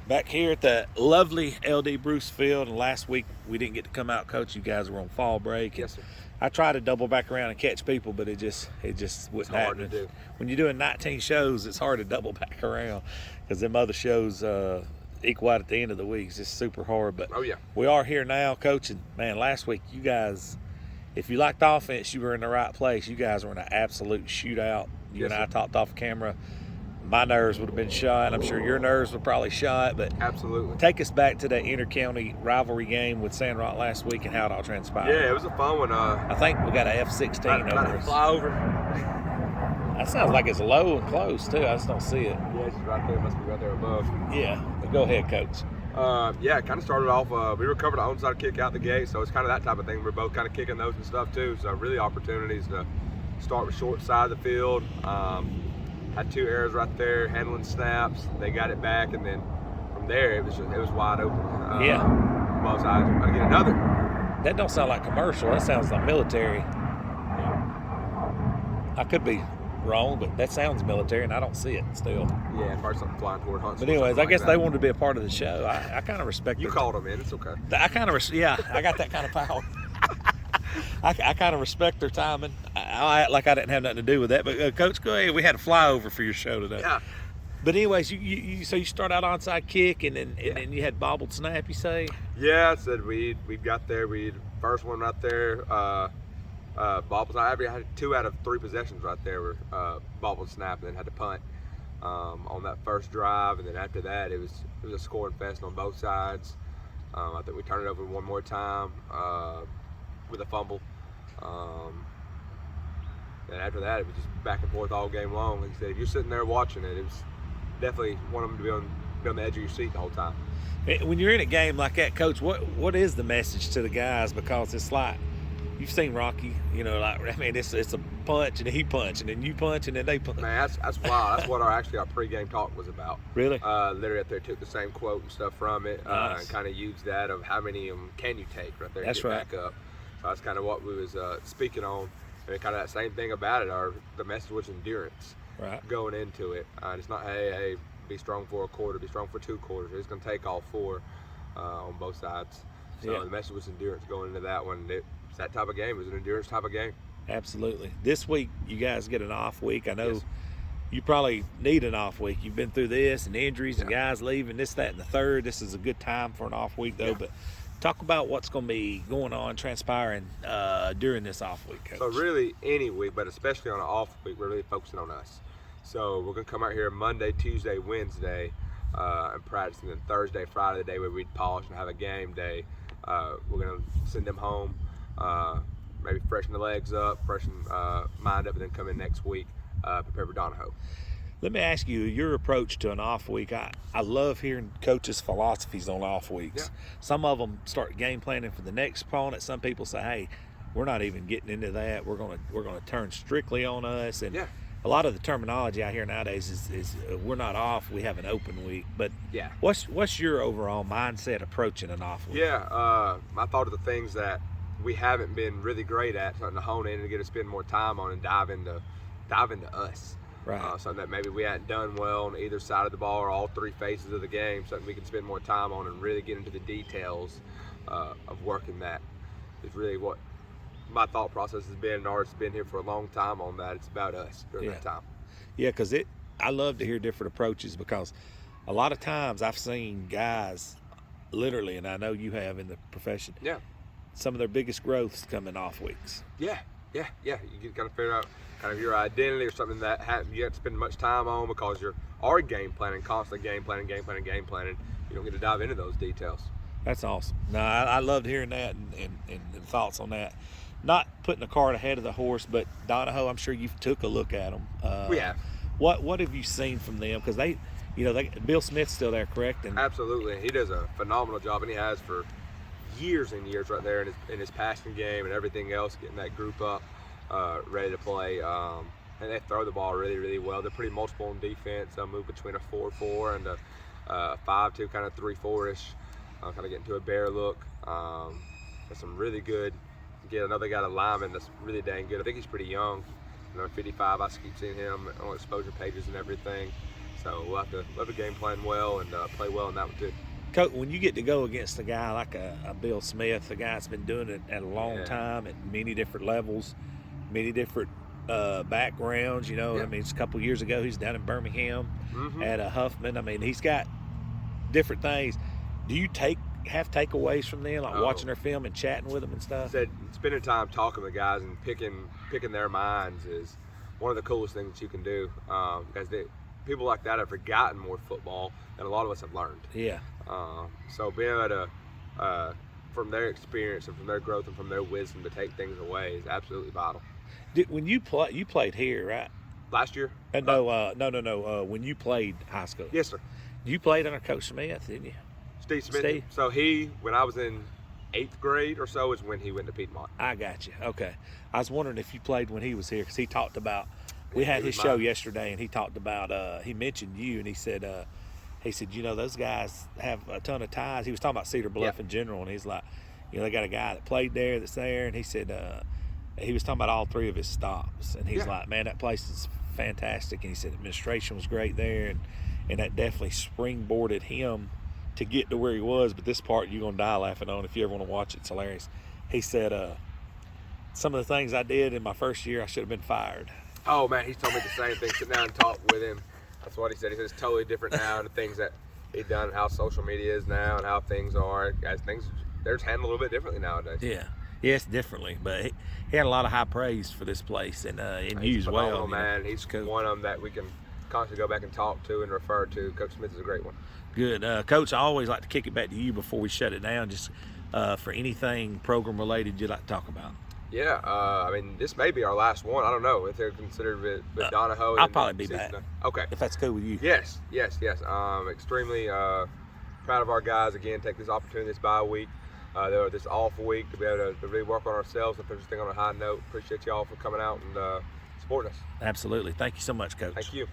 Back here at the lovely LD Bruce Field, and last week we didn't get to come out, Coach. You guys were on fall break. Yes, sir. I tried to double back around and catch people, but it just wouldn't happen. Hard to do. When you're doing 19 shows, it's hard to double back around because them other shows equal out at the end of the week. It's just super hard. But Oh, yeah. we are here now, Coach. And man, last week you guys, if you liked offense, you were in the right place. You guys were in an absolute shootout. You Yes, and I sir. talked off camera. My nerves would have been shot. I'm sure your nerves were probably shot, but Absolutely. take us back to that inter-county rivalry game with Sandrock last week and how it all transpired. Yeah, it was a fun one. I think we got a F-16 About over to us. fly over. That sounds like it's low and close, too. I just don't see it. Yeah, it's just right there. Must be right there above. Yeah, but go ahead, Coach. Yeah, kind of started off. We recovered our onside kick out the gate, so it's kind of that type of thing. We're both kind of kicking those and stuff too. So really opportunities to start with short side of the field. Had two errors right there, handling snaps. They got it back, and then from there it was wide open. Yeah. Both sides. I get another. That don't sound like commercial. That sounds like military. I could be wrong, but that sounds military, and I don't see it still. Yeah, probably something flying toward Huntsville. But anyways, I something guess like they that. wanted to be a part of the show. I kind of respect You their- called them in. It's okay. I kind of, yeah, I got that kind of power. I kind of respect their timing. I act like I didn't have nothing to do with that. But Coach, go ahead. We had a flyover for your show today. Yeah. But anyways, you so you start out onside kick, and then you had bobbled snap. You say? Yeah, I said we got there. We first one right there. Bobbled snap. I had 2 out of 3 possessions right there were bobbled snap, and then had to punt on that first drive. And then after that, it was a scoring fest on both sides. I think we turned it over one more time with a fumble. And after that, it was just back and forth all game long. Like I said, if you're sitting there watching it, it was definitely one of them to be on the edge of your seat the whole time. When you're in a game like that, Coach, what is the message to the guys? Because it's like you've seen Rocky, it's a punch and he punch and then you punch and then they punch. Man, that's wild. That's what our pregame talk was about. Really? Literally up there took the same quote and stuff from it, Nice. and kind of used that of how many of them can you take right there. That's and get right. Back up. So that's kind of what we was speaking on, and kind of that same thing about it. The message was endurance. Right. Going into it, it's not hey, be strong for a quarter, be strong for 2 quarters. It's going to take all 4 on both sides. So Yeah. the message was endurance going into that one. It's that type of game. It was an endurance type of game. Absolutely. This week, you guys get an off week. I know Yes. you probably need an off week. You've been through this and injuries and Yeah. guys leaving, this, that, and the third. This is a good time for an off week, though. Yeah. But talk about what's going to be going on, transpiring during this off week, Coach. So really any week, but especially on an off week, we're really focusing on us. So we're going to come out here Monday, Tuesday, Wednesday, and practice. And then Thursday, Friday, the day where we'd polish and have a game day, we're going to send them home, maybe freshen the legs up, freshen mind up, and then come in next week, prepare for Donahoe. Let me ask you your approach to an off week. I love hearing coaches' philosophies on off weeks. Yeah. Some of them start game planning for the next opponent. Some people say, "Hey, we're not even getting into that. We're gonna turn strictly on us." And Yeah. a lot of the terminology I hear nowadays is we're not off. We have an open week. But Yeah. what's your overall mindset approaching an off week? Yeah, I thought of the things that we haven't been really great at, something to hone in and get to spend more time on and dive into us. Right. Something that maybe we hadn't done well on either side of the ball or all 3 phases of the game, something we can spend more time on and really get into the details of working that is really what my thought process has been, and ours has been here for a long time on that. It's about us during that time. Yeah, because I love to hear different approaches, because a lot of times I've seen guys literally, and I know you have in the profession, Yeah. some of their biggest growths come in off weeks. Yeah. You can kind of figure out kind of your identity or something that you have to spend much time on because you're already game planning, constantly game planning. You don't get to dive into those details. That's awesome. No, I loved hearing that and thoughts on that. Not putting the cart ahead of the horse, but Donahoe, I'm sure you took a look at them. We have. What have you seen from them? Because Bill Smith's still there, correct? And Absolutely. He does a phenomenal job, and he has for years and years right there in his passing game and everything else, getting that group up, ready to play. And they throw the ball really, really well. They're pretty multiple in defense. They'll move between a 4-4 and a 5-2, kind of 3-4-ish, kind of get into a bear look. There's some really good. Get another guy, a lineman, that's really dang good. I think he's pretty young. 55. I keep seeing him on exposure pages and everything. So we'll have to game plan well and play well in that one too. Coach, when you get to go against a guy like a Bill Smith, a guy that's been doing it at a long time at many different levels, many different backgrounds, I mean, it's a couple years ago, he's down in Birmingham at a Huffman. I mean, he's got different things. Do you have takeaways from them, like watching their film and chatting with them and stuff? Said spending time talking to the guys and picking their minds is one of the coolest things that you can do, because people like that have forgotten more football than a lot of us have learned. Yeah. So being able to, from their experience and from their growth and from their wisdom, to take things away is absolutely vital. When you played here, right? Last year? No. When you played high school. Yes, sir. You played under Coach Smith, didn't you? Steve Smith. Steve? So when I was in 8th grade or so, is when he went to Piedmont. I got you. Okay. I was wondering if you played when he was here, because he talked about. We had his show yesterday, and he talked about. He mentioned you, and he said, those guys have a ton of ties. He was talking about Cedar Bluff in general, and he's like, they got a guy that played there that's there, and he said he was talking about all 3 of his stops, and he's like, man, that place is fantastic, and he said administration was great there, and that definitely springboarded him to get to where he was. But this part you're gonna die laughing on if you ever want to watch it. It's hilarious. He said, some of the things I did in my first year, I should have been fired. Oh man, he's told me the same thing. Sit down and talk with him. That's what he said. He said it's totally different now, the things that he'd done, how social media is now, and how things are. Guys, they're just handled a little bit differently nowadays. Yeah. Yes, differently, but he had a lot of high praise for this place, and you as well. Man, he's cool. One of them that we can constantly go back and talk to and refer to. Coach Smith is a great one. Good. Coach, I always like to kick it back to you before we shut it down, just for anything program related you'd like to talk about. Yeah, I mean, this may be our last one. I don't know if they're considered with Donahoe. I'll probably be back. Okay. If that's cool with you. Yes. Extremely proud of our guys. Again, take this opportunity this bye week, this off week, to be able to really work on ourselves and put this thing on a high note. Appreciate y'all for coming out and supporting us. Absolutely. Thank you so much, Coach. Thank you.